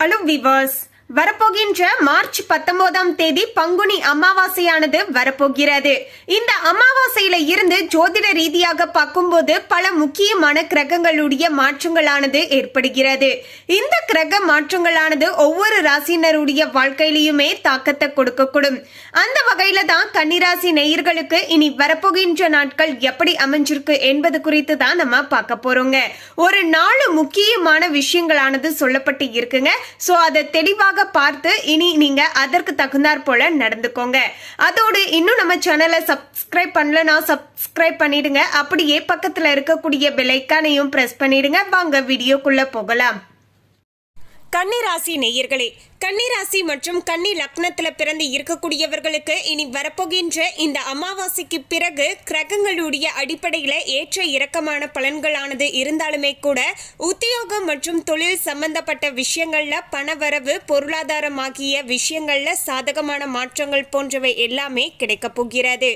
Hello viewers, வரப்போகின்ற March 19ஆம் தேதி பங்குனி அமாவாசையானது வரப்போகிறது. இந்த அமாவாசையில இருந்து ஜோதிட ரீதியாக பார்க்கும்போது பல முக்கியமான கிரகங்களுடைய மாற்றங்களானது ஏற்படுகிறது. இந்த கிரக மாற்றங்களானது ஒவ்வொரு ராசினருடைய வாழ்க்கையிலுமே தாக்கத்தை கொடுக்கக்கூடும். அந்த வகையில தான் கன்னிராசி நேயர்களுக்கு இனி வரப்போகின்ற நாட்கள் எப்படி அமைஞ்சிருக்கு என்பது குறித்து தான் நம்ம பார்க்க போறோங்க. ஒரு 4 முக்கியமான விஷயங்களானது சொல்லப்பட்டு இருக்குங்க. சோ அதை தெளிவாக பார்த்து இனி நீங்க அதற்கு தகுந்தாற் போல நடந்துக்கோங்க. அதோடு இன்னும் நம்ம சேனலை சப்ஸ்கிரைப் பண்ணலனா சப்ஸ்கிரைப் பண்ணிடுங்க. அப்படியே பக்கத்துல இருக்கக்கூடிய பெல் ஐகானையும் பிரஸ் பண்ணிடுங்க. வாங்க வீடியோக்குள்ள போகலாம். கன்னிராசி நேயர்களே, கன்னிராசி மற்றும் கன்னி லக்னத்துல பிறந்து இருக்கக்கூடியவர்களுக்கு இனி வரப்போகின்ற இந்த அமாவாசைக்கு பிறகு கிரகங்களுடைய அடிப்படையில ஏற்ற இறக்கமான பலன்களானது இருந்தாலுமே கூட உத்தியோகம் மற்றும் தொழில் சம்பந்தப்பட்ட விஷயங்கள்ல பணவரவு, பொருளாதாரமாகிய விஷயங்கள்ல சாதகமான மாற்றங்கள் போன்றவை எல்லாமே கிடைக்க போகிறது.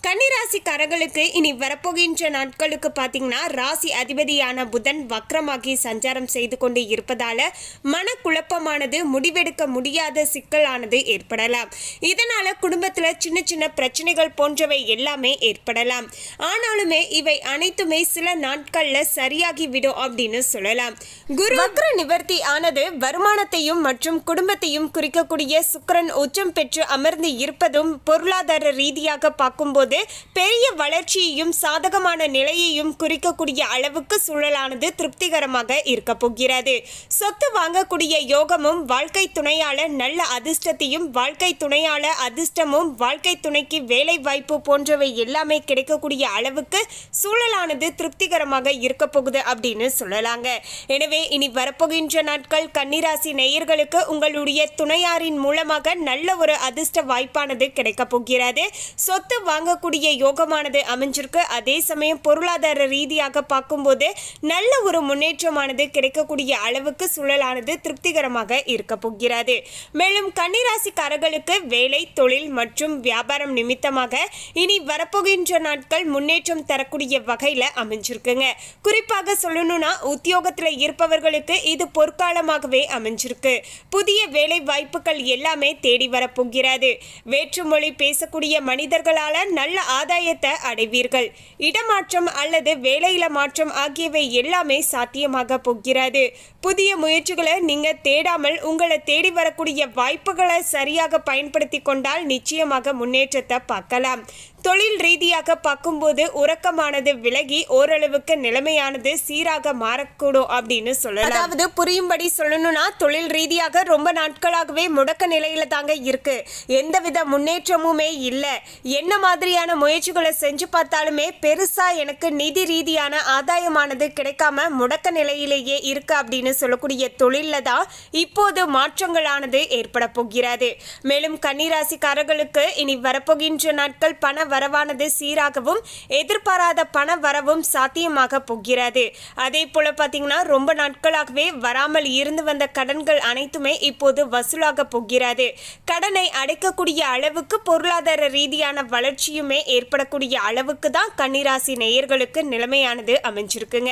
கன்னிராசிக்காரர்களுக்கு இனி வரப்போகின்ற நாட்களுக்கு பாத்தீங்கன்னா ராசி அதிபதியான புதன் வக்ரமாகி சஞ்சாரம் செய்து கொண்டு இருப்பதால மனக்குழப்பமானது முடிவெடுக்க முடியாத சிக்கலானது ஏற்படலாம். இதனால குடும்பத்துல சின்ன சின்ன பிரச்சனைகள் போன்றவை எல்லாமே ஏற்படலாம். ஆனாலுமே இவை அனைத்துமே சில நாட்கள்ல சரியாகி விடும் அப்படின்னு சொல்லலாம். குரு வக்ர நிவர்த்தி ஆனது வருமானத்தையும் மற்றும் குடும்பத்தையும் குறிக்கக்கூடிய சுக்கிரன் உச்சம் பெற்று அமர்ந்து இருப்பதும் பொருளாதார ரீதியாக பார்க்கும்போது பெரிய வளர்ச்சியையும் சாதகமான நிலையையும் குறிக்கக்கூடிய அளவுக்கு சூழலானது திருப்திகரமாக இருக்க போகிறது. சொத்து வாங்கக்கூடிய யோகமும் வாழ்க்கை துணையாளர் நல்ல அதிர்ஷ்டத்தையும் வாழ்க்கை துணையாளர் அதிர்ஷ்டமும் வாழ்க்கை துணைக்கு வேலை வாய்ப்பு போன்றவை எல்லாமே கிடைக்கக்கூடிய அளவுக்கு சூழலானது திருப்திகரமாக இருக்க போகுது அப்படின்னு சொல்லலாங்க. எனவே இனி வரப்போகின்ற நாட்கள் கன்னிராசி நேயர்களுக்கு உங்களுடைய துணையாரின் மூலமாக நல்ல ஒரு அதிர்ஷ்ட வாய்ப்பானது கிடைக்க போகிறது. சொத்து வாங்கக்கூடிய யோகமானது அமைஞ்சிருக்கு. அதே சமயம் பொருளாதார ரீதியாக பார்க்கும்போது நல்ல ஒரு முன்னேற்றமானது கிடைக்கக்கூடிய அளவுக்கு சூழலானது திருப்திகரமாக இருக்க போகிறது. மேலும் கன்னிராசிக்காரர்களுக்கு வேலை, தொழில் மற்றும் வியாபாரம் நிமித்தமாக இனி வரப்போகின்ற நாட்கள் முன்னேற்றம் தரக்கூடிய வகையில அமைஞ்சிருக்குங்க. குறிப்பாக சொல்லணும்னா உத்தியோகத்துல இருப்பவர்களுக்கு இது பொற்காலமாகவே அமைஞ்சிருக்கு. புதிய வேலை வாய்ப்புகள் எல்லாமே தேடி வரப்போகிறது. வேற்றுமொழி பேசக்கூடிய மனிதர்களால நல்ல ஆதாயத்தை அடைவீர்கள். இடமாற்றம் அல்லது வேலையில மாற்றம் ஆகியவை எல்லாமே சாத்தியமாக போகிறது. புதிய முயற்சிகளை நீங்க தேடாமல் உங்களை தேடி வரக்கூடிய வாய்ப்புகளை சரியாக பயன்படுத்தி கொண்டால் நிச்சயமாக முன்னேற்றத்தை பார்க்கலாம். தொழில் ரீதியாக பார்க்கும்போது உறக்கமானது விலகி ஓரளவுக்கு நிலைமையானது சீராக மாறக்கூடும் அப்படின்னு சொல்லலாம். அதாவது புரியும்படி சொல்லணும்னா தொழில் ரீதியாக ரொம்ப நாட்களாகவே முடக்க நிலையில தாங்க இருக்கு. எந்தவித முன்னேற்றமுமே இல்லை. என்ன மாதிரியான முயற்சிகளை செஞ்சு பார்த்தாலுமே பெருசா எனக்கு நிதி ரீதியான ஆதாயமானது கிடைக்காம முடக்க நிலையிலேயே இருக்கு அப்படின்னு சொல்லக்கூடிய தொழில தான் இப்போது மாற்றங்களானது ஏற்பட போகிறது. மேலும் கன்னிராசிக்காரர்களுக்கு இனி வரப்போகின்ற நாட்கள் பண வரவானது சீராகவும் எதிர்பாராத பண வரவும் சாத்தியமாக போகிறது. அதே போல பாத்தீங்கன்னா ரொம்ப நாட்களாகவே வராமல் இருந்து வந்த கடன்கள் அனைத்துமே இப்போது வசூலாக போகிறது. கடனை அடைக்கக்கூடிய அளவுக்கு பொருளாதார ரீதியான வளர்ச்சியுமே ஏற்படக்கூடிய அளவுக்கு தான் கன்னிராசி நேயர்களுக்கு நிலைமையானது அமைஞ்சிருக்குங்க.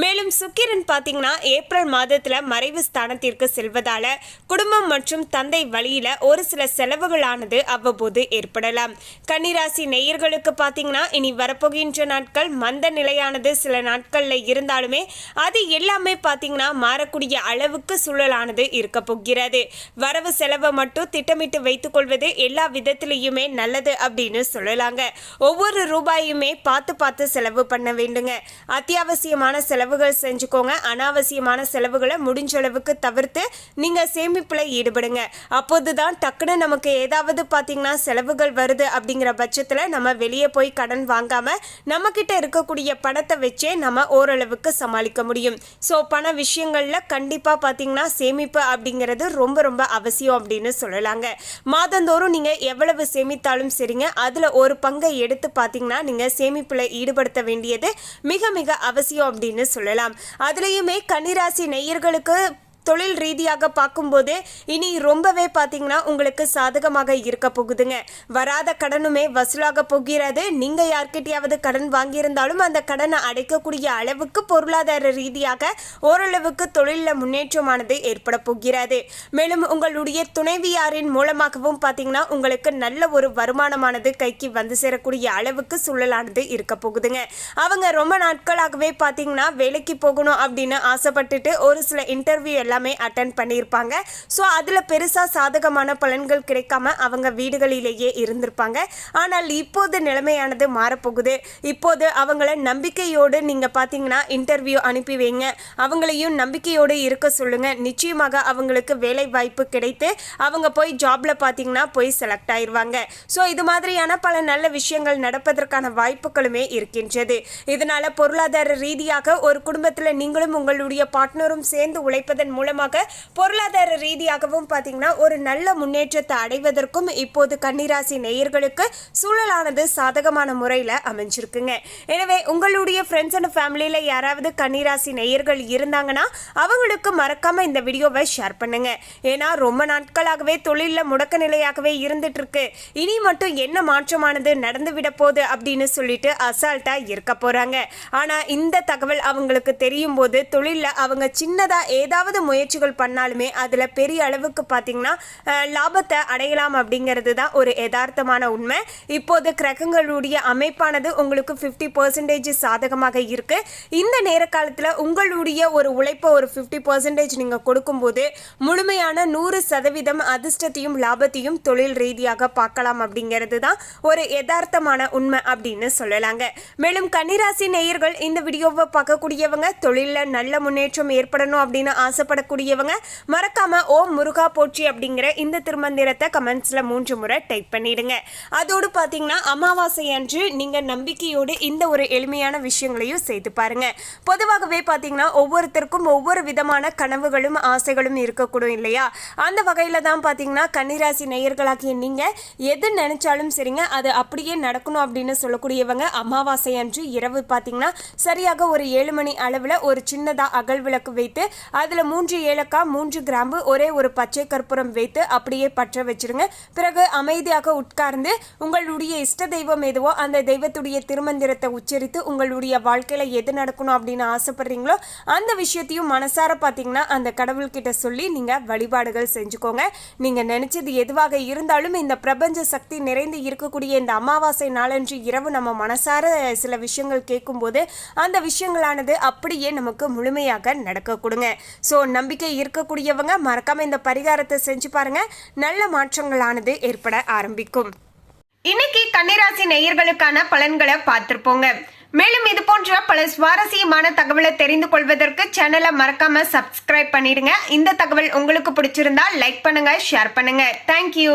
மேலும் சுக்கிரன் பாத்தீங்கன்னா ஏப்ரல் மாதத்துல மறைவு ஸ்தானத்திற்கு செல்வதால குடும்பம் மற்றும் தந்தை வழியில ஒரு சில செலவுகளானது அவ்வப்போது ஏற்படலாம். கன்னிராசி நேயர்களுக்கு பாத்தீங்கன்னா இனி வரப்போகின்ற நாட்கள் மந்த நிலையானது சில நாட்கள்ல இருந்தாலுமே அது எல்லாமே பாத்தீங்கன்னா மாறக்கூடிய அளவுக்கு சூழலானது இருக்க போகிறது. வரவு செலவை மட்டும் திட்டமிட்டு வைத்துக் கொள்வது எல்லா விதத்திலையுமே நல்லது அப்படின்னு சொல்லலாங்க. ஒவ்வொரு ரூபாயுமே பார்த்து பார்த்து செலவு பண்ண வேண்டுங்க. அத்தியாவசியமான செலவுகள் செஞ்சுக்கோங்க. அனாவசியமான செலவுகளை முடிஞ்ச அளவுக்கு தவிர்த்து நீங்க சேமிப்புல ஈடுபடுங்க. அப்போதுதான் டக்குன்னு நமக்கு ஏதாவது பாத்தீங்கன்னா செலவுகள் வருது அப்படிங்கிற பட்சத்துல நம்ம வெளியே போய் கடன் வாங்காம நம்ம கிட்ட இருக்கக்கூடிய பணத்தை வச்சே நம்ம ஓரளவுக்கு சமாளிக்க முடியும். ஸோ பண விஷயங்கள்ல கண்டிப்பா பாத்தீங்கன்னா சேமிப்பு அப்படிங்கிறது ரொம்ப ரொம்ப அவசியம் அப்படின்னு சொல்லலாங்க. மாதந்தோறும் நீங்க எவ்வளவு சேமித்தாலும் சரிங்க, அதுல ஒரு பங்கை எடுத்து பாத்தீங்கன்னா நீங்க சேமிப்புல ஈடுபடுத்த வேண்டியது மிக மிக அவசியம் அப்படின்னு சொல்லலாம். அதுலயுமே கன்னிராசி நேயர்களுக்கு தொழில் ரீதியாக பார்க்கும்போது இனி ரொம்பவே பார்த்தீங்கன்னா உங்களுக்கு சாதகமாக இருக்க போகுதுங்க. வராத கடனுமே வசூலாக போகிறது. நீங்க யார்கிட்டயாவது கடன் வாங்கியிருந்தாலும் அந்த கடனை அடைக்கக்கூடிய அளவுக்கு பொருளாதார ரீதியாக ஓரளவுக்கு தொழிலில் முன்னேற்றமானது ஏற்பட போகிறது. மேலும் உங்களுடைய துணைவியாரின் மூலமாகவும் பார்த்தீங்கன்னா உங்களுக்கு நல்ல ஒரு வருமானமானது கைக்கு வந்து சேரக்கூடிய அளவுக்கு சூழலானது இருக்க போகுதுங்க. அவங்க ரொம்ப நாட்களாகவே பார்த்தீங்கன்னா வேலைக்கு போகணும் அப்படின்னு ஆசைப்பட்டுட்டு ஒரு சில இன்டர்வியூ எல்லாமே அட்டென்ட் பண்ணியிருப்பாங்க. ஸோ அதில் பெருசாக சாதகமான பலன்கள் கிடைக்காம அவங்க வீடுகளிலேயே இருந்திருப்பாங்க. ஆனால் இப்போது நிலைமையானது மாறப்போகுது. இப்போது அவங்கள நம்பிக்கையோடு நீங்கள் பார்த்தீங்கன்னா இன்டர்வியூ அனுப்பி வைங்க. அவங்களையும் நம்பிக்கையோடு இருக்க சொல்லுங்க. நிச்சயமாக அவங்களுக்கு வேலை வாய்ப்பு கிடைத்து அவங்க போய் ஜாப்ல பார்த்தீங்கன்னா போய் செலக்ட் ஆயிடுவாங்க. ஸோ இது மாதிரியான பல நல்ல விஷயங்கள் நடப்பதற்கான வாய்ப்புகளுமே இருக்கின்றது. இதனால பொருளாதார ரீதியாக ஒரு குடும்பத்தில் நீங்களும் உங்களுடைய பார்ட்னரும் சேர்ந்து உழைப்பதன் மூலமாக பொருளாதார ரீதியாகவும் பார்த்தீங்கன்னா ஒரு நல்ல முன்னேற்றத்தை அடைவதற்கும் இப்போது கன்னிராசி நேயர்களுக்கு சூழலானது சாதகமான முறையில் அமைஞ்சிருக்குங்க. எனவே உங்களுடைய ஃப்ரெண்ட்ஸ் அண்ட் ஃபேமிலியில் யாராவது கன்னிராசி நேயர்கள் இருந்தாங்கன்னா அவங்களுக்கு மறக்காம இந்த வீடியோவை ஷேர் பண்ணுங்க. ஏன்னா ரொம்ப நாட்களாகவே தொழிலில் முடக்க நிலையாகவே இருந்துட்டு இருக்கு. இனி மட்டும் என்ன மாற்றமானது நடந்துவிட போகுது அப்படின்னு சொல்லிட்டு அசால்ட்டா இருக்க போறாங்க. ஆனா இந்த தகவல் அவங்களுக்கு தெரியும் போது தொழிலில் அவங்க சின்னதா ஏதாவது முயற்சிகள் பண்ணாலுமே அதுல பெரிய அளவுக்கு பார்த்தீங்கன்னா லாபத்தை அடையலாம் அப்படிங்கிறது தான் ஒரு யதார்த்தமான உண்மை. இப்போது கிரகங்களுடைய அமைப்பானது உங்களுக்கு 50% சாதகமாக இருக்கு. இந்த நேர காலத்தில் உங்களுடைய ஒரு உழைப்பை ஒரு 50% நீங்க கொடுக்கும்போது முழுமையான 100% அதிர்ஷ்டத்தையும் லாபத்தையும் தொழில் ரீதியாக பார்க்கலாம் அப்படிங்கிறது தான் ஒரு யதார்த்தமான உண்மை அப்படின்னு சொல்லலாங்க. மேலும் கன்னிராசி நேயர்கள் இந்த வீடியோவை பார்க்கக்கூடியவங்க தொழிலில் நல்ல முன்னேற்றம் ஏற்படணும் அப்படின்னு ஆசைப்படக்கூடியவங்க மறக்காம ஓம் முருகா போற்றி அப்படிங்கிற இந்த திருமந்திரத்தை கமெண்ட்ஸ்ல 3 முறை டைப் பண்ணிடுங்க. அதோடு பார்த்தீங்கன்னா அமாவாசை அன்று நீங்க நம்பிக்கையோடு இந்த ஒரு எளிமையான விஷயங்களையும் செய்து பாருங்க. பொதுவாகவே பார்த்தீங்கன்னா ஒவ்வொருத்தருக்கும் ஒவ்வொரு விதமான கனவுகளும் ஆசைகளும் இருக்கக்கூடும் இல்லையா? அந்த வகையில தான் பார்த்தீங்கன்னா கன்னிராசி நேயர்களாகிய நீங்க எது நினைச்சாலும் சரிங்க அது அப்படியே நடக்கணும் அப்படின்னு சொல்லக்கூடியவங்க அமாவாசை அன்று இரவு பார்த்தீங்கன்னா சரியாக ஒரு 7 மணி அளவில் ஒரு சின்னதா அகல் விளக்கு வைத்து அதில் 3 ஏலக்காய் 3 கிராம்பு ஒரே ஒரு பச்சை கற்பூரம் வைத்து அப்படியே பற்ற வச்சிருங்க. பிறகு அமைதியாக உட்கார்ந்து உங்களுடைய இஷ்ட தெய்வம் எதுவோ அந்த தெய்வத்துடைய திருமந்திரத்தை உச்சரித்து உங்களுடைய வாழ்க்கையில எது நடக்கணும் அப்படின்னு ஆசைப்படுறீங்களோ அந்த விஷயத்தையும் மனசார பார்த்தீங்கன்னா அந்த கடவுள்கிட்ட சொல்லி நீங்க வழிபாடுகள் செஞ்சுக்கோங்க. நீங்க நினைச்சது எதுவாக இருந்தாலும் இந்த பிரபஞ்ச சக்தி நிறைந்து இருக்கக்கூடிய இந்த அமாவாசை நாளன்று இரவு நம்ம மனசார சில விஷயங்கள் கேட்கும்போது அந்த விஷயங்களானது அப்படியே நமக்கு முழுமையாக நடக்க கொடுங்க. ஸோ நம்பிக்கை இருக்கக்கூடியவங்க மறக்காம இந்த பரிகாரத்தை செஞ்சு பாருங்க. நல்ல மாற்றங்களானது ஏற்பட ஆரம்பிக்கும். இன்னைக்கு கன்னிராசி நேயர்களுக்கான பலன்களை பார்த்திருப்போங்க. மேலும் இது போன்ற பல சுவாரஸ்யமான தகவலை தெரிந்து கொள்வதற்கு சேனலை மறக்காம சப்ஸ்கிரைப் பண்ணிடுங்க. இந்த தகவல் உங்களுக்கு பிடிச்சிருந்தா லைக் பண்ணுங்க, ஷேர் பண்ணுங்க. தேங்க்யூ.